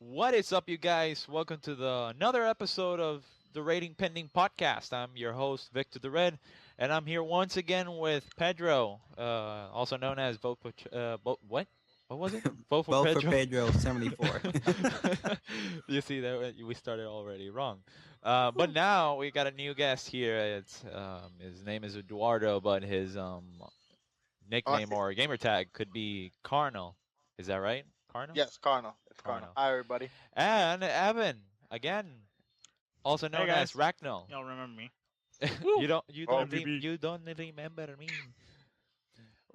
What is up, you guys? Welcome to another episode of the Rating Pending Podcast. I'm your host, Victor the Red, and I'm here once again with Pedro, also known as Vote for what? What was it? Vote for Vote for Pedro. Pedro 74. You see that we started already wrong, but now we got a new guest here. It's his name is Eduardo, but his nickname Okay. or gamer tag could be Carnal. Is that right? Carnal? Yes, Carnal. It's Carnal. Carnal. Hi, everybody. And Evan, again, also Hey known as guys, Racnal. y'all remember me? you don't you Oh, don't you don't remember me.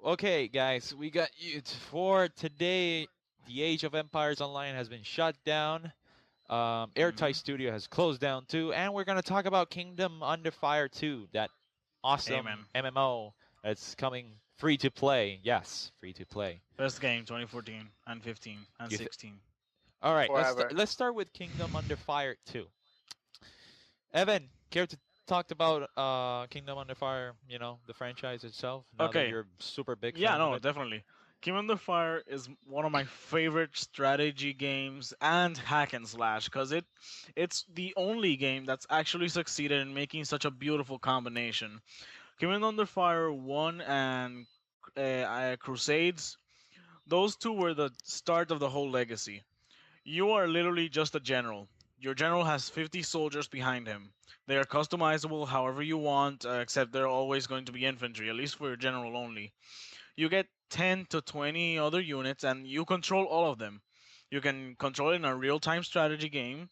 Okay, guys, we got you for today. The Age of Empires Online has been shut down. Airtight Studio has closed down too, and we're gonna talk about Kingdom Under Fire 2, that awesome man. MMO that's coming free to play. Yes, free to play. Best game 2014 and 15 and You thi- 16. All right, Forever. let's start with Kingdom Under Fire 2. Evan, care to talk about Kingdom Under Fire? You know, the franchise itself. Now that Okay. you're super big. Yeah, fan of no, it? definitely. Kingdom Under Fire is one of my favorite strategy games and hack and slash because it's the only game that's actually succeeded in making such a beautiful combination. Kingdom Under Fire 1 and Crusades, those two were the start of the whole legacy. You are literally just a general. Your general has 50 soldiers behind him. They are customizable however you want, except they're always going to be infantry, at least for your general only. You get 10 to 20 other units, and you control all of them. You can control it in a real time strategy game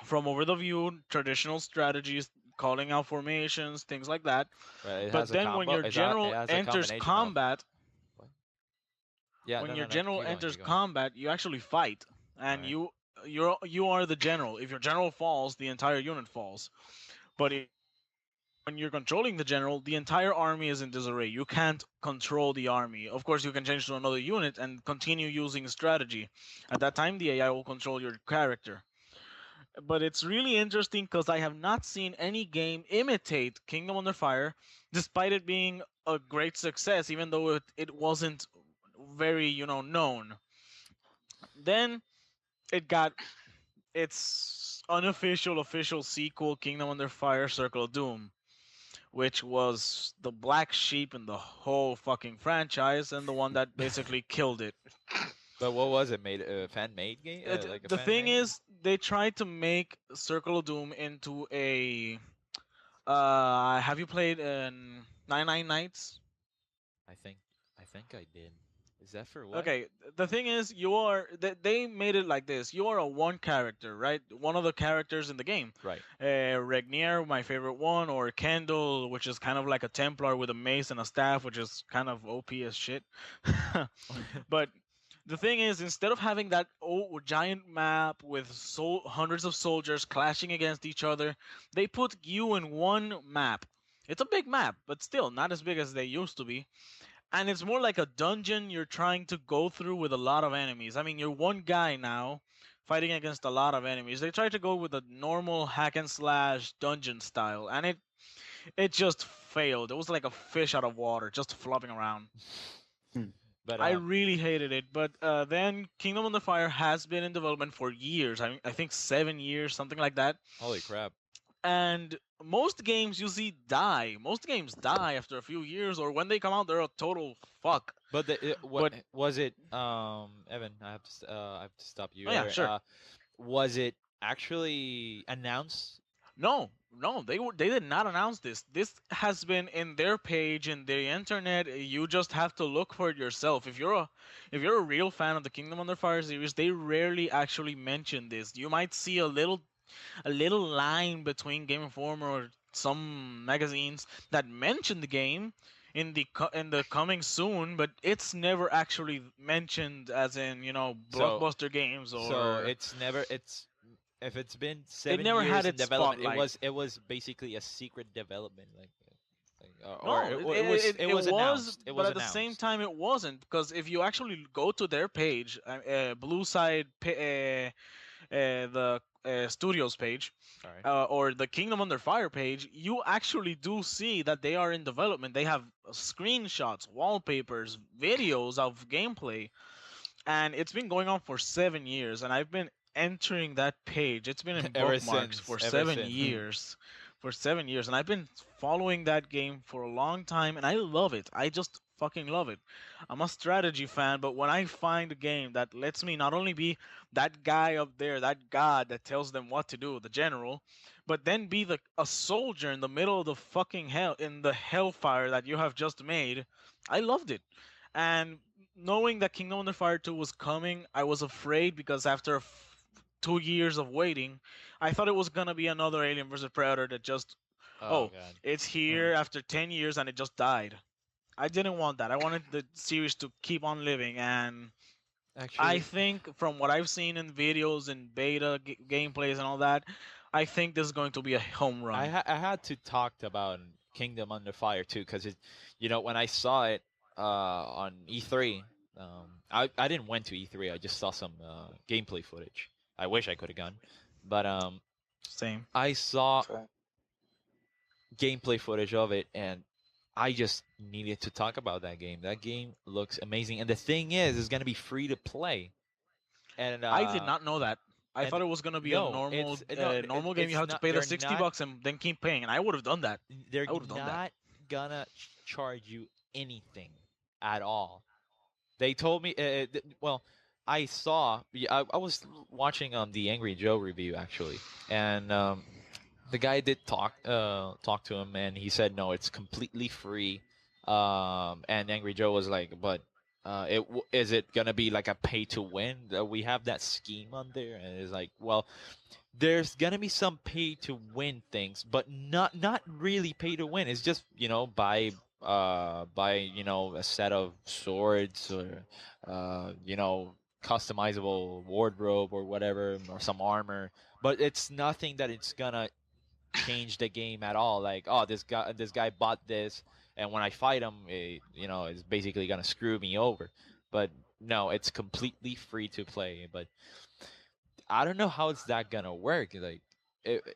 from over the view, traditional strategies, calling out formations, things like that. Right, it But has a then when combo. your It general has a enters combination of. combat, What? Yeah, when no, your no, no. general Keep going, enters keep going. combat, you actually fight, and Right. you are the general. If your general falls, the entire unit falls. But when you're controlling the general, the entire army is in disarray. You can't control the army. Of course, you can change to another unit and continue using strategy. At that time, the AI will control your character. But it's really interesting because I have not seen any game imitate Kingdom Under Fire, despite it being a great success, even though it wasn't very, known. Then it got its unofficial official sequel, Kingdom Under Fire Circle of Doom, which was the black sheep in the whole fucking franchise and the one that basically killed it. But what was it? Made a fan made game? Like a The fan thing made? is, they tried to make Circle of Doom into a. Have you played 99 Nights? I think I did. Is that for what? Okay, the thing is, they made it like this. You are a one character, right? One of the characters in the game. Right. Regnier, my favorite one, or Kendall, which is kind of like a Templar with a mace and a staff, which is kind of OP as shit. But the thing is, instead of having that giant map with hundreds of soldiers clashing against each other, they put you in one map. It's a big map, but still not as big as they used to be. And it's more like a dungeon you're trying to go through with a lot of enemies. I mean, you're one guy now fighting against a lot of enemies. They tried to go with a normal hack and slash dungeon style, and it just failed. It was like a fish out of water, just flopping around. But I really hated it. But then Kingdom of the Fire has been in development for years. I think 7 years, something like that. holy crap. And most games you see die. Most games die after a few years, or when they come out, they're a total fuck. But what But was it? Evan, I have to stop you. Oh, yeah, there. sure. Was it actually announced? no, they did not announce this. This has been in their page in the internet. You just have to look for it yourself. If you're a real fan of the Kingdom Under Fire series, they rarely actually mention this. You might see a little line between Game Informer or some magazines that mention the game in the coming soon, but it's never actually mentioned as in So blockbuster games or. so it's never it's if it's been it 7 never years had in its development, spotlight. it was basically a secret development, or No, it was announced. It but was at the same announced. time, it wasn't because if you actually go to their page, Blue Side, the Studios page, All right. or the Kingdom Under Fire page, you actually do see that they are in development. They have screenshots, wallpapers, videos of gameplay, and it's been going on for 7 years. And I've been entering that page. It's been in ever bookmarks since, for ever seven since. years. For 7 years. And I've been following that game for a long time and I love it. I just fucking love it. I'm a strategy fan, but when I find a game that lets me not only be that guy up there, that god that tells them what to do, the general, but then be a soldier in the middle of the fucking hell in the hellfire that you have just made, I loved it. And knowing that Kingdom Under Fire 2 was coming, I was afraid because after 2 years of waiting, I thought it was gonna be another Alien vs Predator that just, Oh oh, god. it's here after 10 years and it just died. I didn't want that. I wanted the series to keep on living, and I Actually, think from what I've seen in videos and beta gameplays and all that, I think this is going to be a home run. I had to talk about Kingdom Under Fire too, because when I saw it on E3, I didn't went to E3. I just saw some gameplay footage. I wish I could have gone, but Same. I saw So, gameplay footage of it, and I just needed to talk about that game. That game looks amazing, and the thing is, it's gonna be free to play, and I did not know that. I and thought it was gonna be a no, normal it's no, normal game. You it's have to not. pay the They're 60 not. bucks and then keep paying, and I would have done that. They're I would have done that. not gonna charge you anything at all. They told me. Well, I saw. Yeah, I was watching the Angry Joe review actually, and the guy did talk to him, and he said no, it's completely free. And Angry Joe was like, but is it gonna be like a pay to win? We have that scheme on there, and it's like, well, there's gonna be some pay to win things, but not really pay to win. It's just buy a set of swords or customizable wardrobe or whatever, or some armor, but it's nothing that it's gonna change the game at all. Like, oh, this guy bought this, and when I fight him, it's basically gonna screw me over. But no, it's completely free to play. But I don't know how it's that gonna work. Like,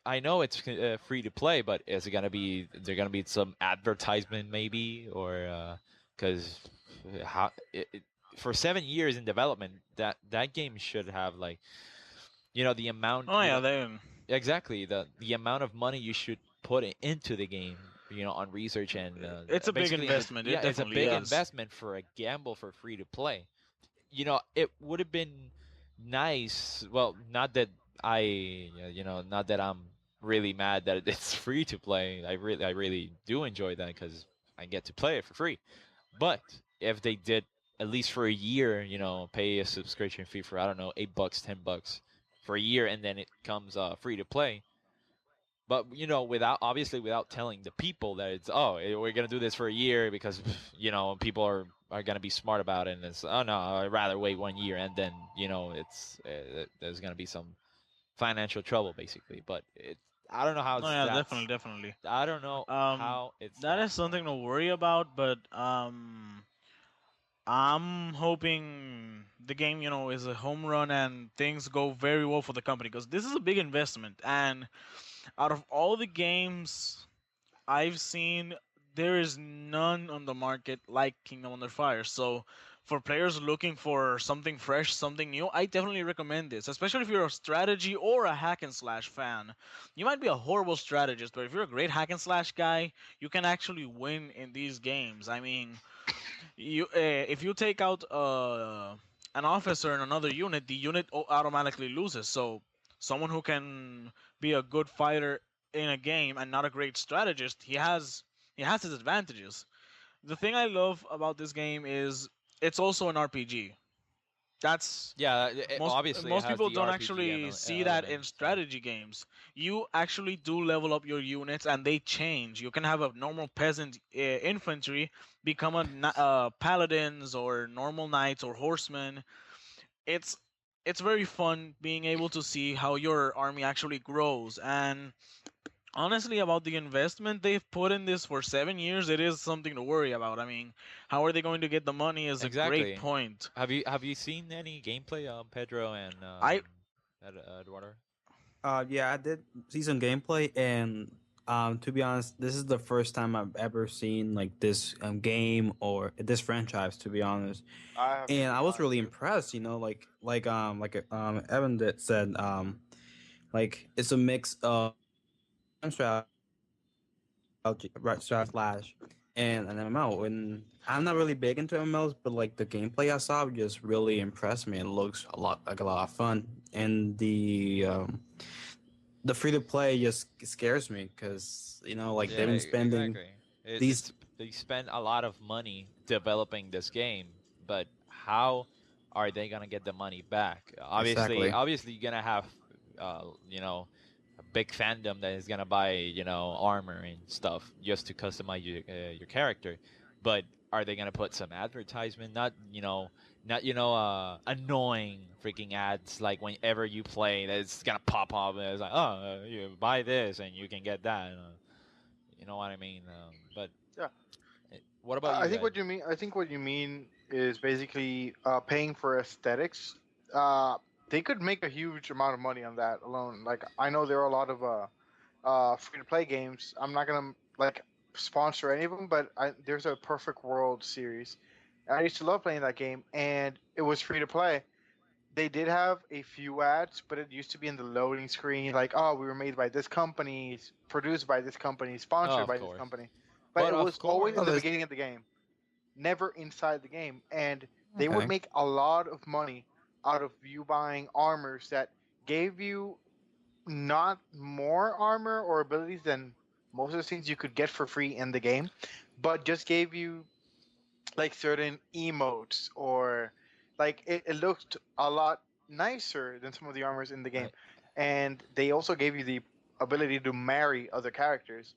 I know it's free to play, but is it gonna be there gonna be some advertisement maybe, or because how for 7 years in development, that game should have, like, the amount, Oh yeah, they. exactly, the amount of money you should put into the game, on research, and It's a big basically, investment. It yeah, it's a definitely big is. investment for a gamble for free to play. It would have been nice. Well, not that I'm really mad that it's free to play. I really do enjoy that because I get to play it for free. But if they did at least for a year, pay a subscription fee for, I don't know, $8, $10 for a year, and then it comes free to play. But without telling the people that it's, we're gonna do this for a year because people are gonna be smart about it, and it's, oh no, I'd rather wait 1 year, and then it's there's gonna be some financial trouble basically. But I don't know how Oh it's yeah, that's definitely, definitely. I don't know Um, how it's that that is smart. something to worry about, but I'm hoping the game, is a home run and things go very well for the company because this is a big investment. And out of all the games I've seen, there is none on the market like Kingdom Under Fire. So, for players looking for something fresh, something new, I definitely recommend this. Especially if you're a strategy or a hack and slash fan. You might be a horrible strategist, but if you're a great hack and slash guy, you can actually win in these games. I mean, if you take out an officer in another unit, the unit automatically loses. So someone who can be a good fighter in a game and not a great strategist, he has his advantages. The thing I love about this game is it's also an RPG. That's Yeah, most obviously it most has people the don't RPG actually see that element. in So strategy games. You actually do level up your units and they change. You can have a normal peasant infantry become paladins or normal knights or horsemen. It's it's very fun being able to see how your army actually grows. And honestly, about the investment they've put in this for 7 years, it is something to worry about. I mean, how are they going to get the money is a great exactly. point. Have you seen any gameplay, Pedro and I Eduardo? Yeah, I did see some gameplay, and To be honest, this is the first time I've ever seen like this game or this franchise. To be honest, I have to and be I was honest really too. impressed. Evan did said like it's a mix of slash and an MMO. And I'm not really big into MMOs, but like the gameplay I saw just really impressed me. It looks a lot of fun, and the free to play just scares me because like they've Yeah, been spending exactly. these It's they spend a lot of money developing this game, but how are they gonna get the money back? exactly. Obviously, you're gonna have, you know, a big fandom that is gonna buy, armor and stuff just to customize your character. But are they gonna put some advertisement? Not annoying freaking ads like whenever you play, that's gonna pop up and it's like, oh, you buy this and you can get that. You know what I mean? But Yeah, what about I you think guys? what you mean. I think what you mean is basically paying for aesthetics. They could make a huge amount of money on that alone. Like I know there are a lot of free to play games. I'm not gonna like sponsor any of them, but there's a Perfect World series. I used to love playing that game, and it was free to play. They did have a few ads, but it used to be in the loading screen, like, "Oh, we were made by this company, produced by this company, Oh, sponsored of by this course. company." But But it of was always Oh, in the course. this beginning of the game, never inside the game, and they would okay. make a lot of money out of you buying armors that gave you not more armor or abilities than most of the things you could get for free in the game, but just gave you like certain emotes or like it looked a lot nicer than some of the armors in the game. I, And they also gave you the ability to marry other characters,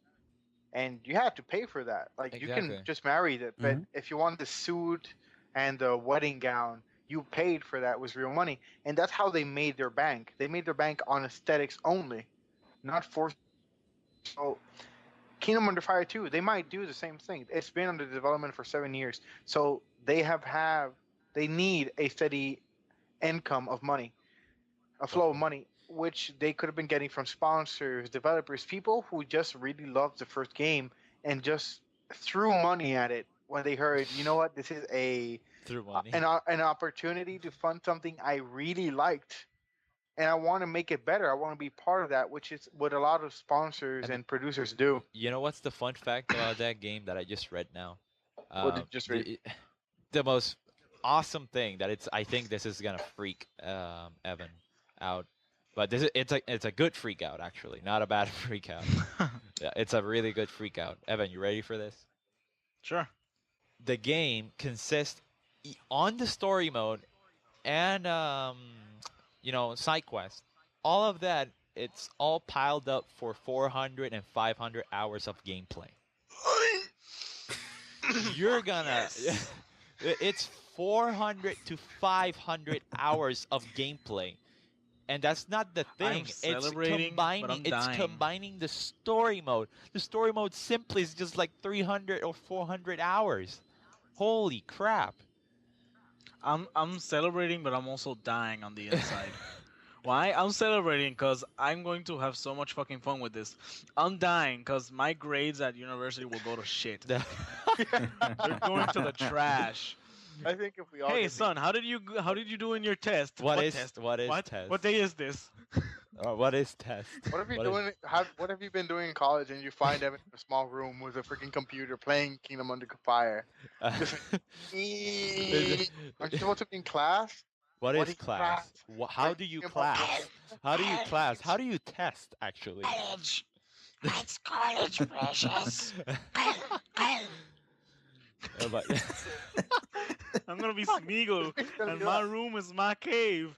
and you had to pay for that. Like you can exactly. just marry that, but Hmm. if you want the suit and the wedding gown, you paid for that with real money, and that's how they made their bank. They made their bank on aesthetics only, not for. So Kingdom Under Fire 2, they might do the same thing. It's been under development for 7 years, so they need a steady income of money, a Of flow of course. money, which they could have been getting from sponsors, developers, people who just really loved the first game and just threw money at it when they heard, you know what, this is Through money. an opportunity to fund something I really liked. And I want to make it better. I want to be part of that, which is what a lot of sponsors And and producers do. you know what's the fun fact about that game that I just read now? What did you just read? The most awesome thing that I think this is gonna freak Evan out, but it's a good freak out actually, not a bad freak out. Yeah, it's a really good freak out. Evan, you ready for this? Sure. The game consists on the story mode and side quest, all of that. It's all piled up for 400 and 500 hours of gameplay. You're Fuck gonna yes. it's 400 to 500 hours of gameplay, and that's not the I'm thing. celebrating, but I'm It's dying. combining the story mode. The story mode simply is just like 300 or 400 hours. Holy crap. I'm celebrating, but I'm also dying on the inside. Why? I'm celebrating because I'm going to have so much fucking fun with this. I'm dying because my grades at university will go to shit. The- They're going to the trash. I think if we all Hey get the son, how did you do in your test? what What is test? what is What test? day is this? What is test? what have you What is doing have what have you been doing in college and you find them in a small room with a freaking computer playing Kingdom Under Fire? Just like, is aren't you supposed to be in class? what What is is class? class? What are How you do you thinking about class? How do you class? How do you test actually? College. That's college, precious. But I'm gonna be Fuck, Smeagol, it's gonna and be my that. room is my cave.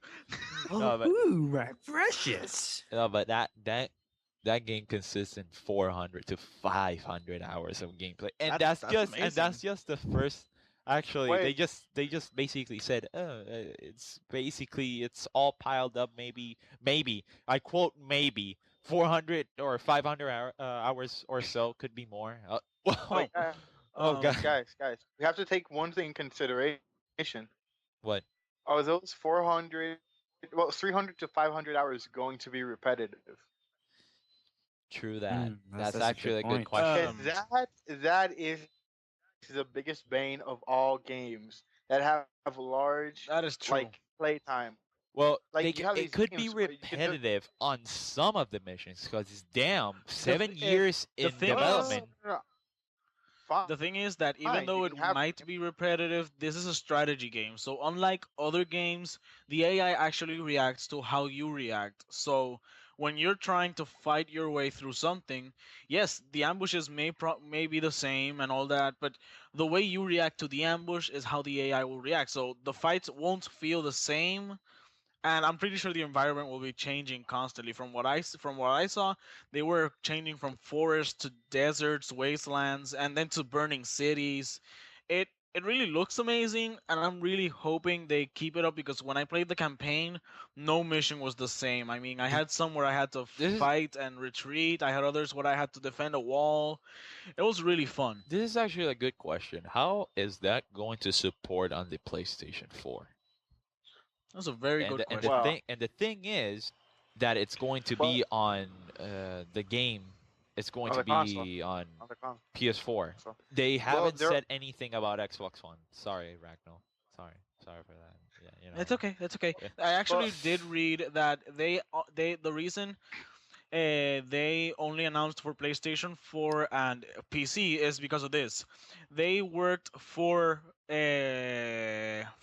Oh, no, but my precious. no, but that game consists in 400 to 500 hours of gameplay, and That's that's amazing. just the first. Actually, Wait, they just basically said, it's all piled up. Maybe I quote maybe 400 or 500 hours or so, could be more. Oh, wait, Oh god, guys, we have to take one thing in consideration. what? Are those 400, well, 300 to 500 hours going to be repetitive? True that. That's That's a good actually a good point. question. And that is the biggest bane of all games that have large That is like true. playtime. Well, Like you have these it could games be where you can just repetitive on some of the missions because it's damn The 7 years the in thing no no is, development. no, no, no. Fine. the You thing can is have that even though it might be repetitive, this is a strategy game. So unlike other games, the AI actually reacts to how you react. So when you're trying to fight your way through something, yes, the ambushes may be the same and all that, but the way you react to the ambush is how the AI will react. So the fights won't feel the same, and I'm pretty sure the environment will be changing constantly. From what I saw, they were changing from forests to deserts, wastelands, and then to burning cities. It really looks amazing, and I'm really hoping they keep it up because when I played the campaign, no mission was the same. I mean, I Th- had some where I had to This is fight and retreat. I had others where I had to defend a wall. It was really fun. this is actually a good question. How is that going to support on the PlayStation 4? That's a very good question. well And the thing is that it's going to well be on the game. It's going on to the console be on on the console. PS4. So They well haven't there said anything about Xbox One. Sorry, Racnal. Sorry for that. Yeah, It's okay. It's okay. Yeah. I well actually did read that they the reason they only announced for PlayStation 4 and PC is because of this. They worked for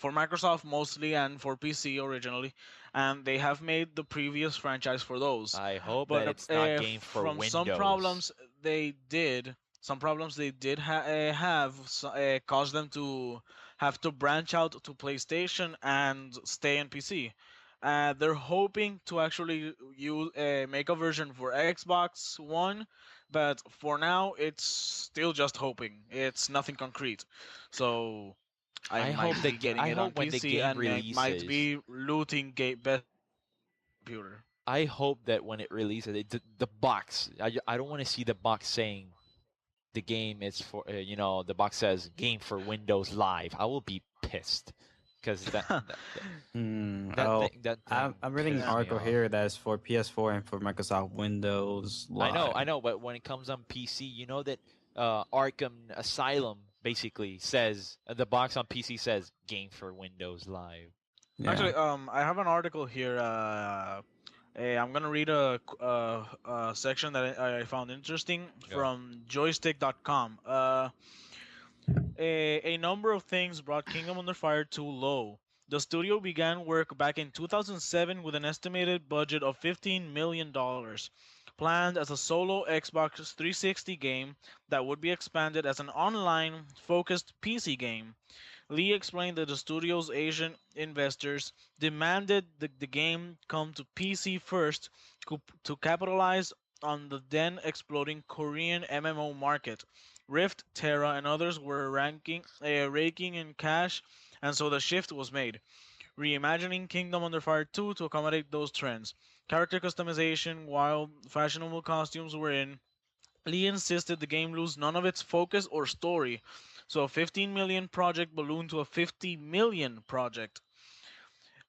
Microsoft mostly and for PC originally, and they have made the previous franchise for those. I hope But that it's not game for from Windows. some problems they did have caused them to have to branch out to PlayStation and stay in PC. They're hoping to actually make a version for Xbox One, but for now it's still just hoping. It's nothing concrete. So I might be getting I it on hope when the PC game and I might releases, be looting best computer. I hope that when it releases, the box. I don't want to see the box saying the game is for the box says game for Windows Live. I will be pissed because Oh, that thing I'm reading an pisses me article off. here that's for PS4 and for Microsoft Windows Live. I know, but when it comes on PC, you know that Arkham Asylum basically says the box on PC says game for Windows Live. Yeah. Actually, I have an article here. I'm gonna read a section that I found interesting Go. from joystick.com. A number of things brought Kingdom Under Fire too low. The studio began work back in 2007 with an estimated budget of $15 million, planned as a solo Xbox 360 game that would be expanded as an online focused PC game. Lee explained that the studio's Asian investors demanded the game come to PC first to capitalize on the then exploding Korean MMO market. Rift, Terra, and others were raking in cash, and so the shift was made, reimagining Kingdom Under Fire 2 to accommodate those trends. Character customization, while fashionable costumes were in, Lee insisted the game lose none of its focus or story, so a 15 million project ballooned to a 50 million project.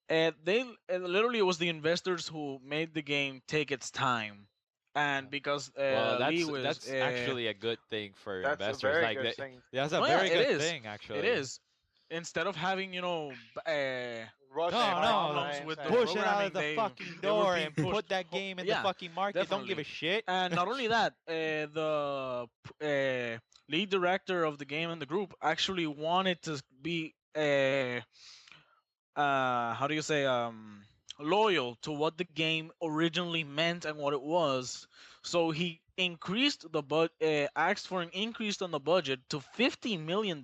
They literally it was the investors who made the game take its time, and because Well, Lee was that's actually a good thing for that's a investors. very Like good that, thing. that's a oh yeah, very it good is, thing it actually. is. Instead of having Rushing No, no, problems timelines with the and push it out of programming, the fucking they were door being and pushed. put that game in the Yeah, fucking market. Don't give a definitely. shit. And not only that, the lead director of the game and the group actually wanted to be how do you say loyal to what the game originally meant and what it was. So he asked for an increase on the budget to $50 million.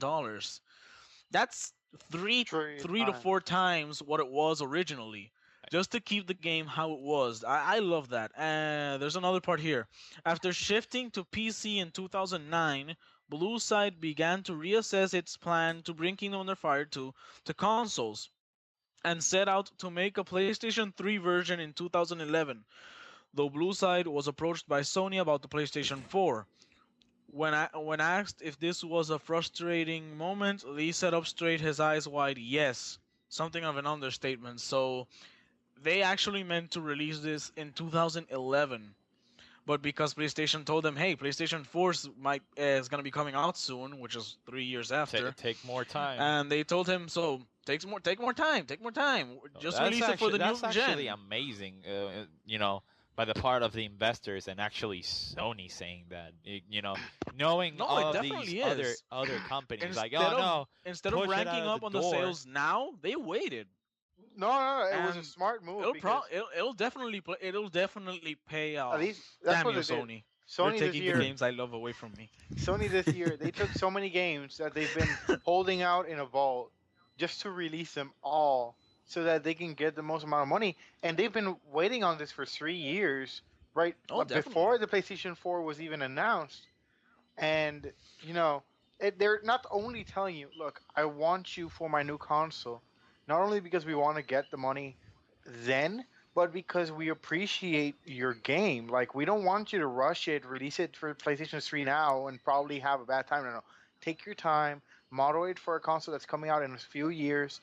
That's three three three to times. four times what it was originally, just to keep the game how it was. I love that. There's another part here. After shifting to PC in 2009, Blue Side began to reassess its plan to bring Kingdom Under Fire 2 to consoles and set out to make a PlayStation 3 version in 2011, though Blue Side was approached by Sony about the PlayStation 4. When asked if this was a frustrating moment, Lee sat up straight, his eyes wide. Yes, something of an understatement. So they actually meant to release this in 2011, but because PlayStation told them, "Hey, PlayStation 4 is gonna be coming out soon," which is 3 years after, Take more time. and they told him, "So take more time, Oh, just release it for the new that's actually gen." amazing. By the part of the investors and actually Sony saying that. Knowing No, it all of these definitely other is. companies like, Instead oh of no, instead of push it ranking out of the up on the door. sales now, they waited, No, it was a and smart move it'll because it'll definitely pay at off. least that's Damn what you, they did. Sony! They're Sony this taking the year, games I love away from me. Sony this year, they took so many games that they've been holding out in a vault just to release them all so that they can get the most amount of money. And they've been waiting on this for 3 years, right? Oh, definitely. Before the PlayStation 4 was even announced. And, you know, they're not only telling you, look, I want you for my new console, not only because we want to get the money then, but because we appreciate your game. Like, we don't want you to rush it, release it for PlayStation 3 now, and probably have a bad time. No. Take your time, model it for a console that's coming out in a few years.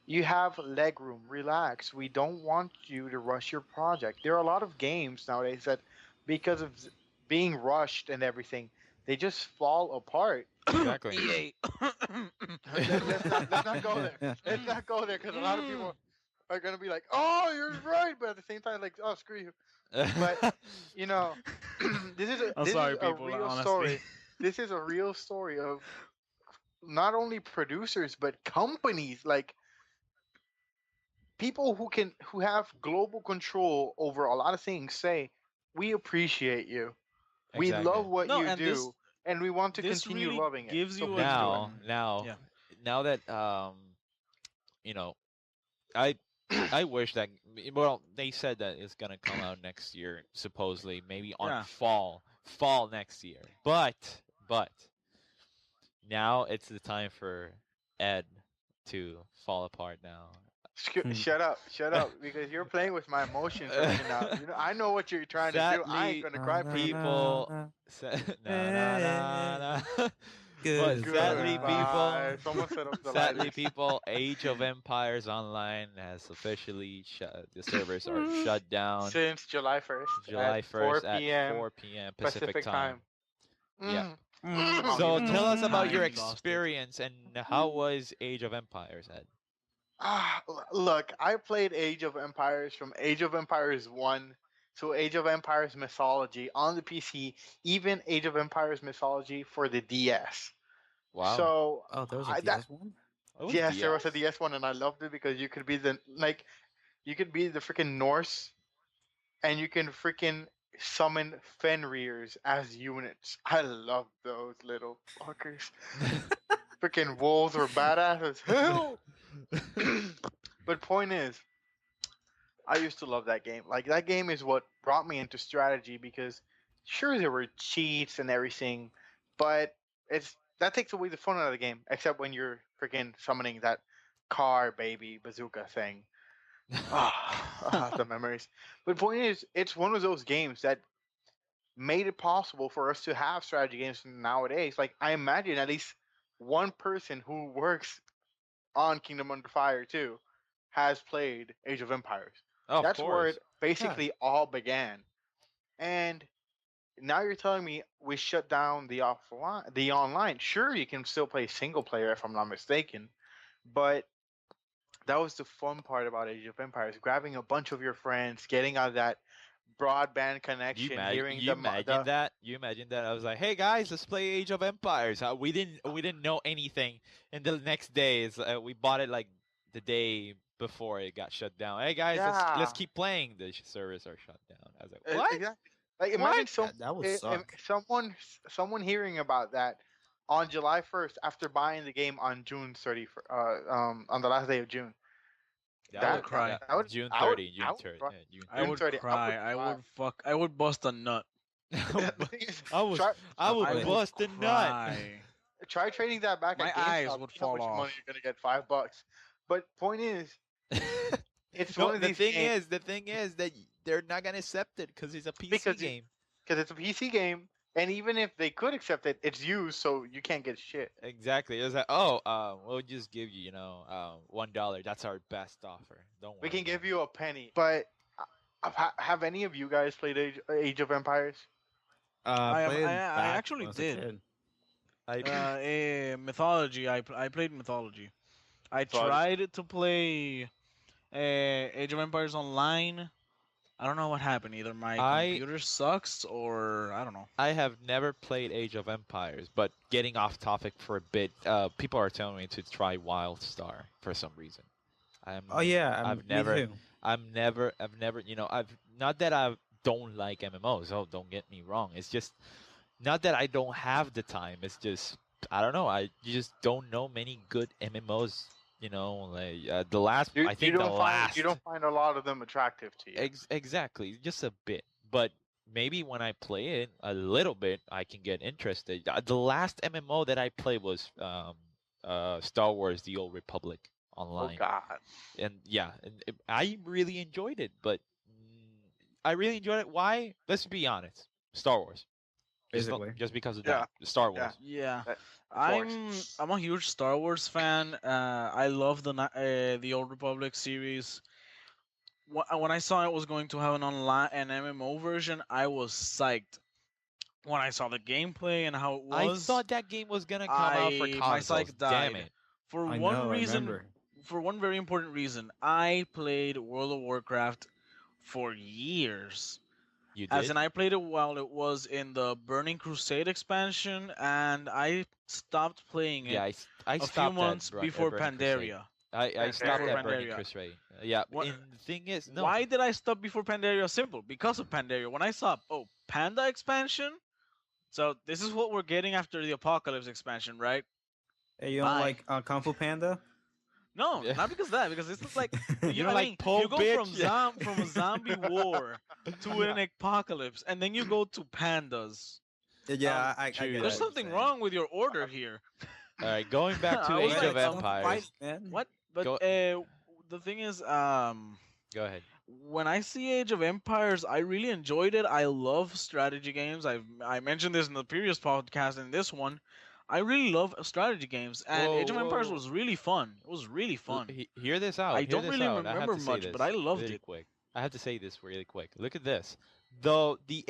You have leg room, relax. We don't want you to rush your project. There are a lot of games nowadays that, because of being rushed and everything, they just fall apart. Exactly. EA. Let's not go there. Let's not go there because a lot of people are gonna be like, "Oh, you're right," but at the same time, like, "Oh, screw you." But you know, I'm this sorry, is a people. real Honestly, story. This is a real story of not only producers but companies, like people who have global control over a lot of things. Say, "We appreciate you. We love Exactly. what no, you and do, and we want to this continue really loving it. gives So you please do it." Now, now, yeah. now that you know, I I wish that well, they said that it's gonna come out next year, supposedly, maybe on Yeah. fall next year. But now it's the time for Ed to fall apart now. Shut up, because you're playing with my emotions right now. You know, I know what you're trying to do. I ain't Sadly, gonna cry for you. people, na na na na. But sadly, people, Goodbye. Someone set up the sadly, lighters. people, Age of Empires Online has officially the servers are shut down Since July 1st at July 4 1st at p.m. 4 p.m. Pacific Pacific time. time. Yep. So Even tell though us about your time lost it. experience and how was Age of Empires, Ed? Look, I played Age of Empires from Age of Empires 1 to Age of Empires Mythology on the PC, even Age of Empires Mythology for the DS. Wow. So Oh, there was a I that DS one? It was yes, there was a DS? DS one, and I loved it because you could be the freaking Norse, and you can freaking summon Fenrirs as units. I love those little fuckers. Freaking wolves were badass as hell. But point is, I used to love that game. Like, that game is what brought me into strategy because sure there were cheats and everything, but it's that takes away the fun out of the game. Except when you're freaking summoning that car baby bazooka thing. The memories. But point is, it's one of those games that made it possible for us to have strategy games nowadays. Like, I imagine at least one person who works on Kingdom Under Fire too has played Age of Empires. Of That's where course. it basically all began. And now you're telling me we shut down the online. Sure, you can still play single player if I'm not mistaken, but that was the fun part about Age of Empires: grabbing a bunch of your friends, getting on that broadband connection, hearing the You imagine that? I was like, "Hey guys, let's play Age of Empires." We didn't know anything, and the next day is we bought it like the day before it got shut down. Hey guys, let's yeah. keep playing. The servers are shut down. I was like, "What? Exactly. Like, What?" imagine That would suck. someone hearing about that on July 1st after buying the game on June 30th, on the last day of June. That I would would cry. That would June I would 30, I June would 30, cry. June I June 30. would 30th. I would cry. I cry. would fuck. I would bust a nut. The thing is, I was try I would I would bust a nut. cry. try trading that back My at eyes GameStop. would See how fall much money off. you're gonna get. $5. But point is, it's No, one of these games the thing is that they're not gonna accept it because it's a PC because game. it's a PC game, and even if they could accept it, it's used, so you can't get shit. Exactly. It was like, oh, we'll just give you, $1. That's our best offer. Don't We worry can about give it. you a penny. But have any of you guys played Age of Empires? Played I back actually when I was a did. kid. I Mythology. I played Mythology. I So tried to play Age of Empires Online. I don't know what happened. Either my I computer sucks or I don't know. I have never played Age of Empires, but getting off topic for a bit, people are telling me to try WildStar for some reason. I'm Oh yeah, I've me never too. I've never I've not that I don't like MMOs. Oh, don't get me wrong. It's just not that I don't have the time. It's just I don't know. I just don't know many good MMOs. Like the last you I think the you last don't find a lot of them attractive to you. exactly just a bit, but maybe when I play it a little bit, I can get interested. The last MMO that I played was Star Wars: The Old Republic Oh online, God. and yeah, I really enjoyed it. But I really enjoyed it. Why? Let's be honest. Star Wars. Basically. Just because of Yeah. that. Star Yeah. Wars. Yeah, That, of course. I'm a huge Star Wars fan. I love the Old Republic series. When I saw it was going to have an MMO version, I was psyched. When I saw the gameplay and how it I was, thought that game was gonna come out for I my consoles. psych Damn died. it. For I one know. I reason, remember. for one very important reason, I played World of Warcraft for years. You As did? in, I played it while it was in the Burning Crusade expansion, and I stopped playing Yeah, it I a few stopped at months before Burning Crusade. Pandaria. I stopped Before Pandaria. at Burning Pandaria. Crusade. Yeah, What? and the thing is, no, Why did I stop before Pandaria? Simple, because of Pandaria. When I saw, oh, Panda expansion. So this is what we're getting after the Apocalypse expansion, right? Hey, you don't Bye. like Kung Fu Panda? No, yeah. not because of that. Because it's like You don't I like mean, Poe, you go bitch? Yeah. from a zombie war to an apocalypse, and then you go to pandas. Yeah, I True get There's what that. you're something saying. wrong with your order here. All right, going back I to was Age like, of It's not Empires. fighting, man. what? But Go the thing is, go ahead. when I see Age of Empires, I really enjoyed it. I love strategy games. I mentioned this in the previous podcast and this one. I really love strategy games, and Whoa, Age of Empires whoa. was really fun. It was really fun. Hear this I out. Hear don't this really out. I have remember to say much, but I this loved really it. quick. I have to say this really quick. Look at this. Though the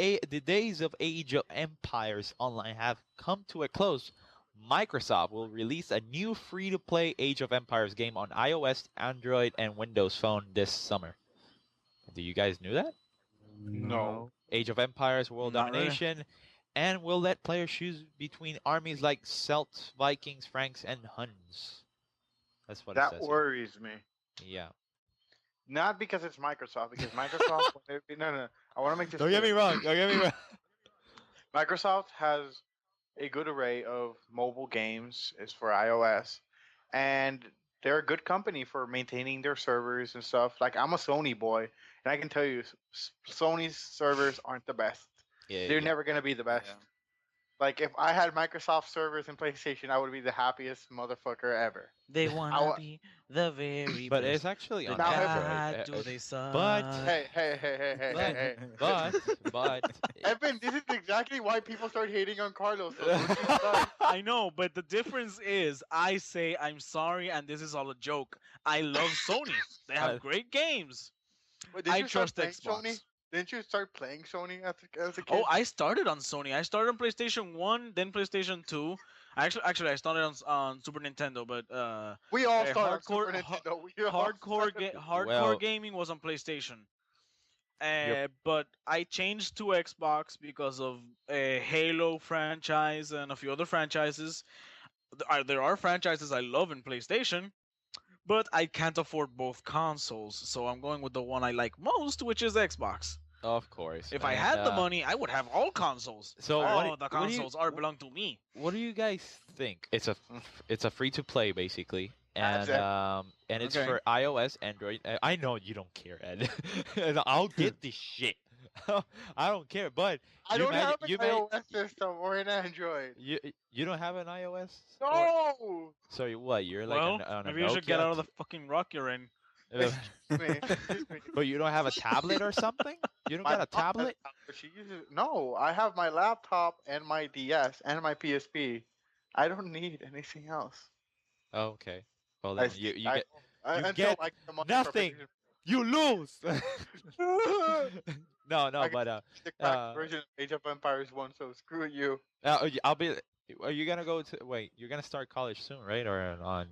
days of Age of Empires Online have come to a close, Microsoft will release a new free-to-play Age of Empires game on iOS, Android, and Windows Phone this summer. Do you guys knew that? No. No. Age of Empires World Not really. Domination, and will let players choose between armies like Celts, Vikings, Franks, and Huns. That's what it That says here. worries me. Yeah. Not because it's Microsoft, because Microsoft. No, no. I want to make this Don't get me clear. wrong. Don't get me wrong. Microsoft has a good array of mobile games is for iOS, and they're a good company for maintaining their servers and stuff. Like I'm a Sony boy, and I can tell you, Sony's servers aren't the best. Yeah, They're yeah. never gonna be the best. Like if I had Microsoft servers in PlayStation, I would be the happiest motherfucker ever. They I wanna wa- be the very But best. it's actually on But Now, Android. God, do they suck? But hey. but Evan, this is exactly why people start hating on Carlos. So don't you start. I know, but the difference is I say I'm sorry and this is all a joke. I love Sony. They have great games. Wait, didn't I you start trust playing Xbox. Sony? Didn't you start playing Sony as a kid? Oh, I started on Sony. I started on PlayStation 1, then PlayStation 2. Actually I started on Super Nintendo, but We all started on hardcore Super Nintendo. We all started- hardcore Well, gaming was on PlayStation. Yep. But I changed to Xbox because of a Halo franchise and a few other franchises. There are franchises I love in PlayStation, but I can't afford both consoles, so I'm going with the one I like most, which is Xbox. of course. If I And, had the money, I would have all consoles. so All the what do you consoles are belong to me. what do you guys think? It's a free to play basically, That's and it. it's Okay. for iOS, Android. I know you don't care, Ed. And I'll get this shit. I don't care, but I you don't have an you may iOS system or an Android. you don't have an iOS? Or, No. so what? You're like Well, on a maybe you should get Nokia out of the fucking rock you're in. Excuse me. Excuse me. But you don't have a tablet or something? You don't My got a mom has tablet? tablet. She uses no. I have my laptop and my DS and my PSP. I don't need anything else. Oh, okay. Well I, then you I, get I, you until get I get the money for nothing. PlayStation. You lose. I no, can but the cracked uh, version of Age of Empires 1, so screw you. I'll be. Are you gonna go to? Wait, you're gonna start college soon, right? Or on,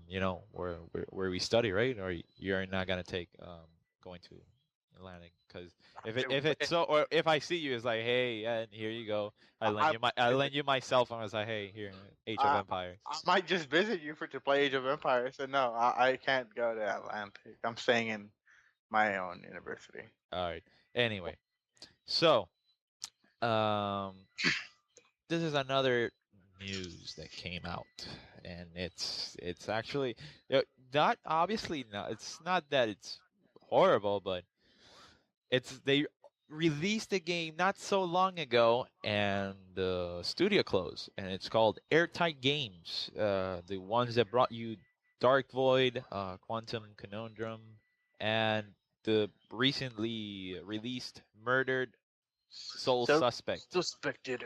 where we study, right? Or you're not gonna take going to Atlantic? Because I if it's wish. so, or if I see you, it's like, hey, and here you go. I I, lend you my cell phone. It's like, hey, here, Age of I, Empires. I might just visit you to play Age of Empires. So no, I can't go to Atlantic. I'm staying in my own university. All right. Anyway, so um, this is another news that came out, and it's actually not obviously not. It's not that it's horrible, but it's they released the game not so long ago, and the studio closed, and it's called Airtight Games. The ones that brought you Dark Void, Quantum Conundrum, and the recently released Murdered Soul So Suspect. suspected.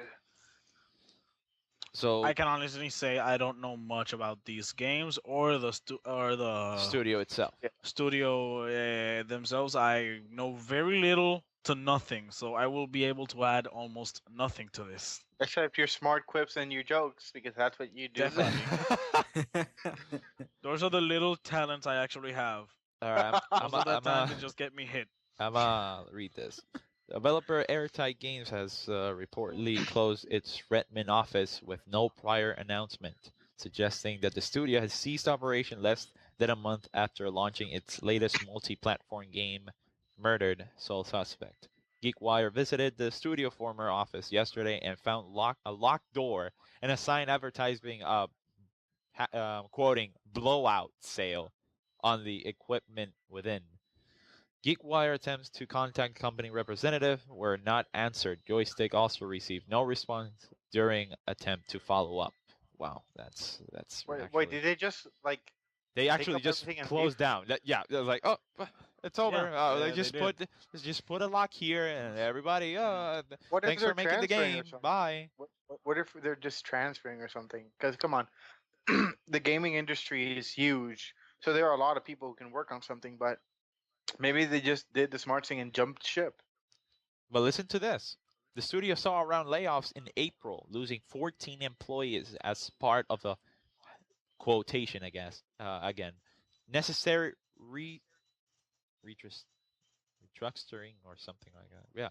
So I can honestly say I don't know much about these games or the studio itself. studio themselves. I know very little to nothing, so I will be able to add almost nothing to this. Except your smart quips and your jokes, because that's what you do. Definitely. Those are the little talents I actually have. All right, Most of the time, they just get me hit. read this. Developer Airtight Games has reportedly closed its Redmond office with no prior announcement, suggesting that the studio has ceased operation less than a month after launching its latest multi-platform game, Murdered Soul Suspect. GeekWire visited the studio former office yesterday and found a locked door and a sign advertising quoting blowout sale on the equipment within. GeekWire attempts to contact company representative were not answered. Joystick also received no response during attempt to follow up. Wow, that's Wait, did they just like they take actually up just everything and leave? closed down. Yeah, it was like, oh, it's over. They they did. just put a lock here, and everybody, What if thanks they're for making the transferring or game. something? Bye. What if they're just transferring or something? Because come on, the gaming industry is huge, so there are a lot of people who can work on something. But maybe they just did the smart thing and jumped ship. But listen to this. The studio saw around layoffs in April, losing 14 employees as part of the quotation, I guess. Again, necessary retrust restructuring or something like that. Yeah,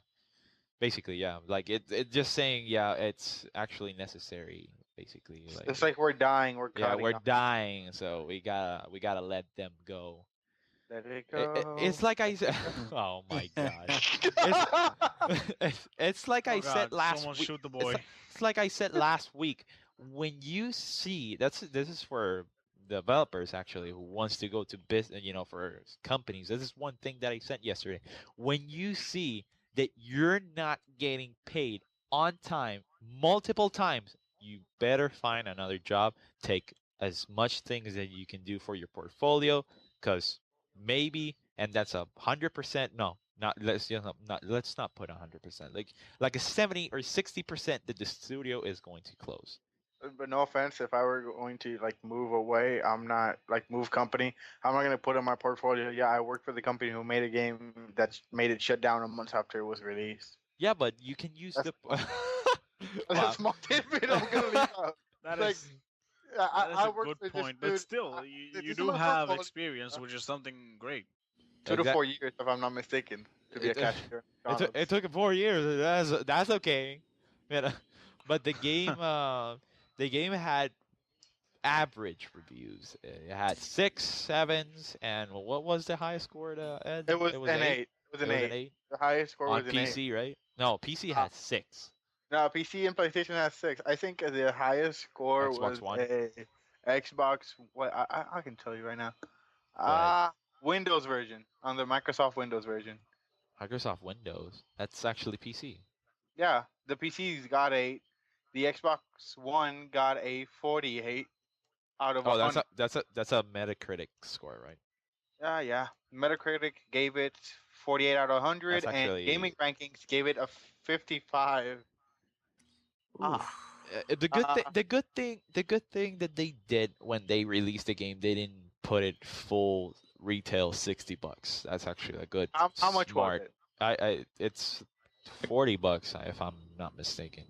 basically, yeah. Like it just saying, yeah, it's actually necessary. Basically, It's like we're dying, we're yeah, cutting we're off. dying, so we gotta let them go. Let it go. It's like I said. Oh my god. It's like I Oh said God! last Someone week. shoot the It's boy. like, it's like I said last week. When you see this is for developers actually who wants to go to business, for companies. This is one thing that I said yesterday. When you see that you're not getting paid on time multiple times, you better find another job. Take as much things that you can do for your portfolio, because maybe, and that's 100%. No, not let's not put 100%. Like a 70 or 60% that the studio is going to close. But no offense, if I were going to like move away, I'm not like move company. I'm not gonna put on my portfolio. Yeah, I worked for the company who made a game that's made it shut down a month after it was released. Yeah, but you can use That's the. that's a Wow. small tidbit I'm gonna leave out. That Like is I, that is I a worked good for this point, but dude. still, This you is do my have portfolio. experience, which is something great. 2 to 4 years, if I'm not mistaken, to be a It, cashier. it took him 4 years. That's okay. You know, but the game had average reviews. It had six, sevens, and what was the highest score? Ed? It was It was an eight. 8. It was It an was an 8. eight The highest score on was an 8. PC, right? No, PC Uh, had six. no, PC and PlayStation has 6. I think the highest score Xbox was One. a Xbox. What I can tell you right now. Go ahead. Windows version on the Microsoft Windows version. Microsoft Windows. That's actually PC. Yeah, the PC's got 8. The Xbox One got a 48 out of Oh, that's 100. a Metacritic score, right? Yeah. Metacritic gave it 48 out of 100, That's and actually Gaming Rankings gave it a 55. Ah, Oof. the good thing that they did when they released the game, they didn't put it full retail $60. That's actually a good how much was smart. it? It's $40, if I'm not mistaken.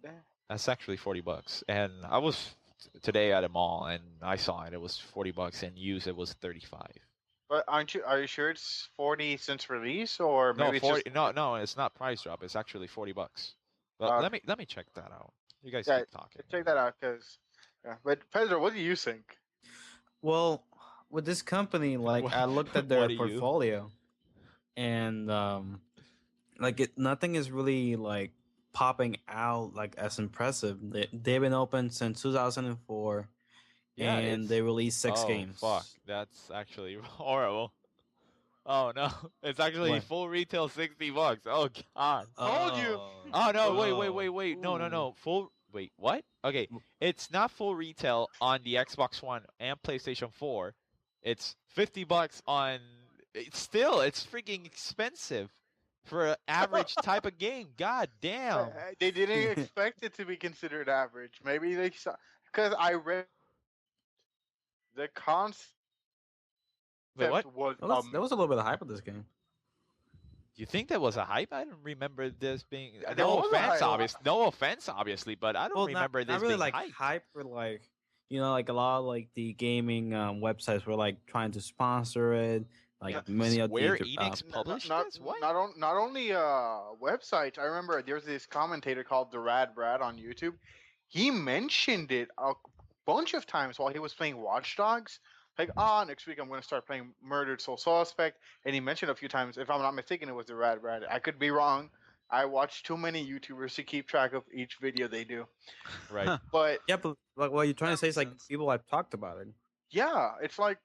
Yeah. That's actually $40, and I was today at a mall and I saw it. It was $40, and used it was 35. But are you sure it's 40 since release, or No, maybe it's 40. just No, it's not price drop. It's actually $40. But uh, let me check that out. You guys yeah, keep talking. check that out, cause yeah. But Pedro, what do you think? Well, with this company, like What, I looked at what their do you? portfolio, and like nothing is really like popping out like as impressive. They've been open since 2004, Yeah, and it's. they released six Oh fuck, games. that's actually horrible. Oh no, it's actually What? full retail $60. Oh god. Told you. Oh no, Oh, wait. No, ooh. no. Full. Wait, what? Okay, it's not full retail on the Xbox One and PlayStation 4. It's $50 on. It's freaking expensive for an average type of game. God damn. They didn't expect it to be considered average. Maybe they saw, because I read the concept Wait, what? was There was a little bit of hype of this game. You think that was a hype? I don't remember this being. Yeah, there was a hype. No offense, obviously, but I don't Well, remember not this really being like hyped. hype or like like a lot of like the gaming websites were like trying to sponsor it. Like many of Square the Enix published not this? What? not only websites. I remember there was this commentator called the Rad Brad on YouTube. He mentioned it a bunch of times while he was playing Watch Dogs. Like, next week I'm going to start playing Murdered Soul Suspect, and he mentioned a few times. If I'm not mistaken, it was the Rad Brad. I could be wrong. I watch too many YouTubers to keep track of each video they do. Right. But yeah, but like what you're trying to That say makes is like sense. people have talked about it. yeah, it's like,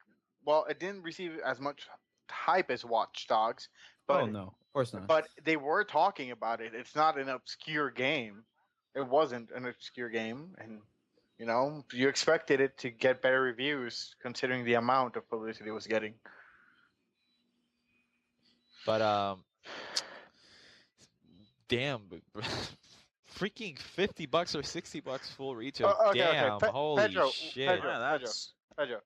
well, it didn't receive as much hype as Watch Dogs, Oh but no, of course not. but they were talking about it. It's not an obscure game. It wasn't an obscure game, and you expected it to get better reviews considering the amount of publicity it was getting. But damn, freaking $50 or $60 full retail. Okay, okay. Damn, holy Pedro, shit. Yeah, that's Pedro,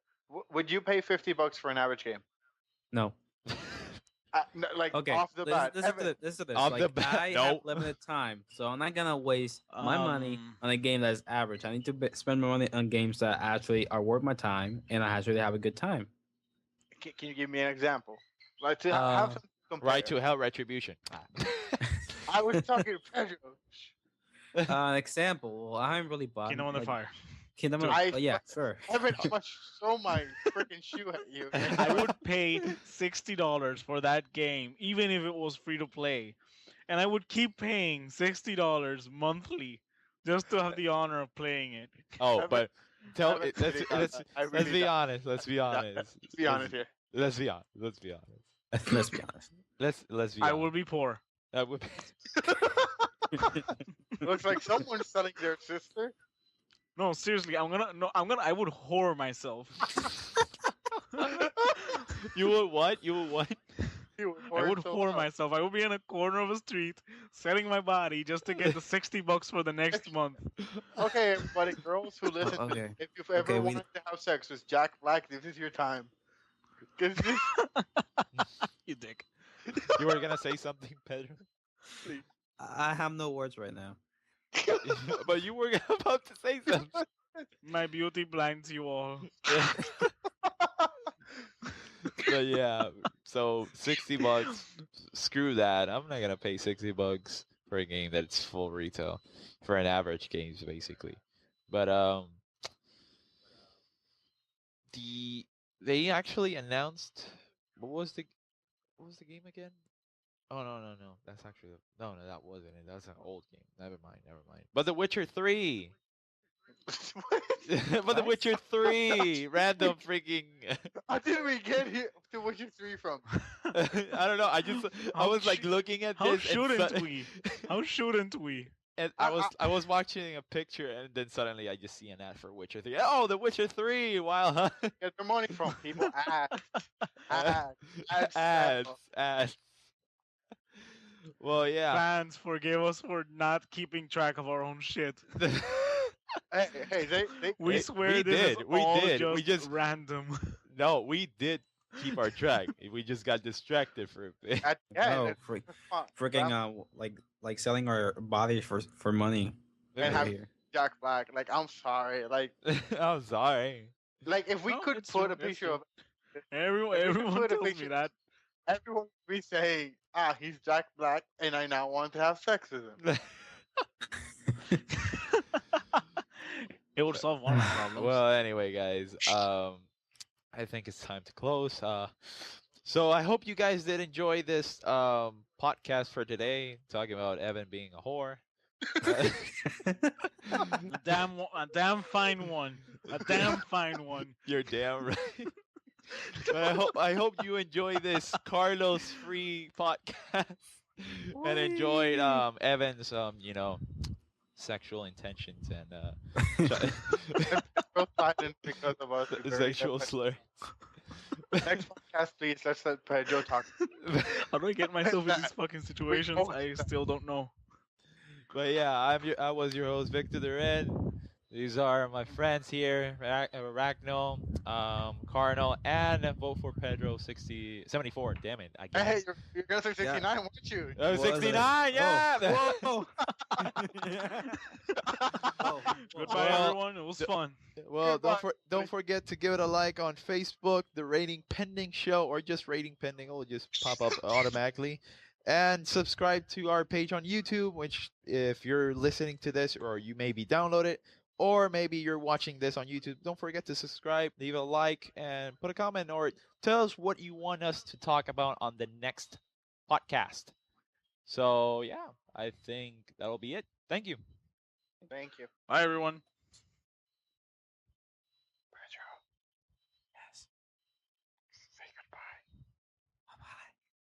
would you pay $50 for an average game? No. Like Okay. off the bat, Evan, This is this. Off Like the bat, I no. have limited time, so I'm not gonna waste my money on a game that's average. I need to spend my money on games that actually are worth my time, and I actually have a good time. can you give me an example? Like to Uh, have something to compare. Right to hell retribution. I was talking to Pedro. An example. Well, I haven't really bought Kingdom on the like, Fire. Kingdom. Yeah, sure. Evan, I'm gonna throw my freaking shoe at you. I would pay $60 for that game, even if it was free to play, and I would keep paying $60 monthly just to have the honor of playing it. Oh, but tell Evan let's really does that. I let's really be does. honest. Let's be honest. Let's be honest here. Let's be honest. Let's be honest. Let's be honest. Let's be I honest. will be poor. That would Looks like someone's selling their sister. No, seriously, I would whore myself. You would what? You would what? I would whore myself. I would be in a corner of a street selling my body just to get the $60 for the next month. Okay, buddy, girls who listen, Okay. if you've ever Okay, we- wanted to have sex with Jack Black, this is your time. 'Cause this, You dick. You were gonna say something, Pedro, I have no words right now. but you were about to say something. My beauty blinds you all. But yeah, so $60. Screw that. I'm not gonna pay $60 for a game that's full retail for an average game, basically. But they actually announced what was the game again? Oh no. That's actually no, that wasn't it. That's an old game. Never mind. But The Witcher 3. But The Witcher 3, random freaking. how did we get here to Witcher 3 from? I don't know. I was like looking at How this. shouldn't we? How shouldn't we? And I was watching a picture, and then suddenly I just see an ad for Witcher 3. Oh, The Witcher 3! Wow, huh? Get their money from people. Ads. Ads. Well, yeah. Fans, forgive us for not keeping track of our own shit. Hey, they We Hey, swear we this did, is we all did, just we just- random. No, we did keep our track. We just got distracted for a bit. At the end, Oh, it's fun. freaking I'm- like selling our bodies for money and over have here. Jack Black. Like, I'm sorry. I'm sorry. Like if we No, could it's put true, a it's picture true. of Everyone, if we could everyone put a tells me picture, that. everyone would be saying, he's Jack Black, and I now want to have sex with him. It would solve one of my problems. Well, anyway, guys, I think it's time to close. So I hope you guys did enjoy this podcast for today, talking about Evan being a whore. A damn fine one. A damn fine one. You're damn right. But I hope you enjoy this Carlos free podcast and enjoyed Evan's sexual intentions and Real silent because of us. It's very sexual different. slur. Next podcast, please. Let's let Pedro talk. How do I get myself in these fucking situations? both- I still don't know. But yeah, I was your host Victor the Red. These are my friends here, Racnal, Carnal, and vote for Pedro 74. Damn it, I Hey, guess. you're gonna say 69, weren't you? Oh, Was it? 69, yeah. Whoa. Oh, Goodbye, Well, everyone. It was fun. Well, Goodbye. don't forget to give it a like on Facebook, the Rating Pending Show, or just Rating Pending. It will just pop up automatically. And subscribe to our page on YouTube, which if you're listening to this, or you maybe download it, or maybe you're watching this on YouTube, don't forget to subscribe, leave a like, and put a comment, or tell us what you want us to talk about on the next podcast. So yeah, I think that'll be it. Thank you. Thank you. Bye, everyone.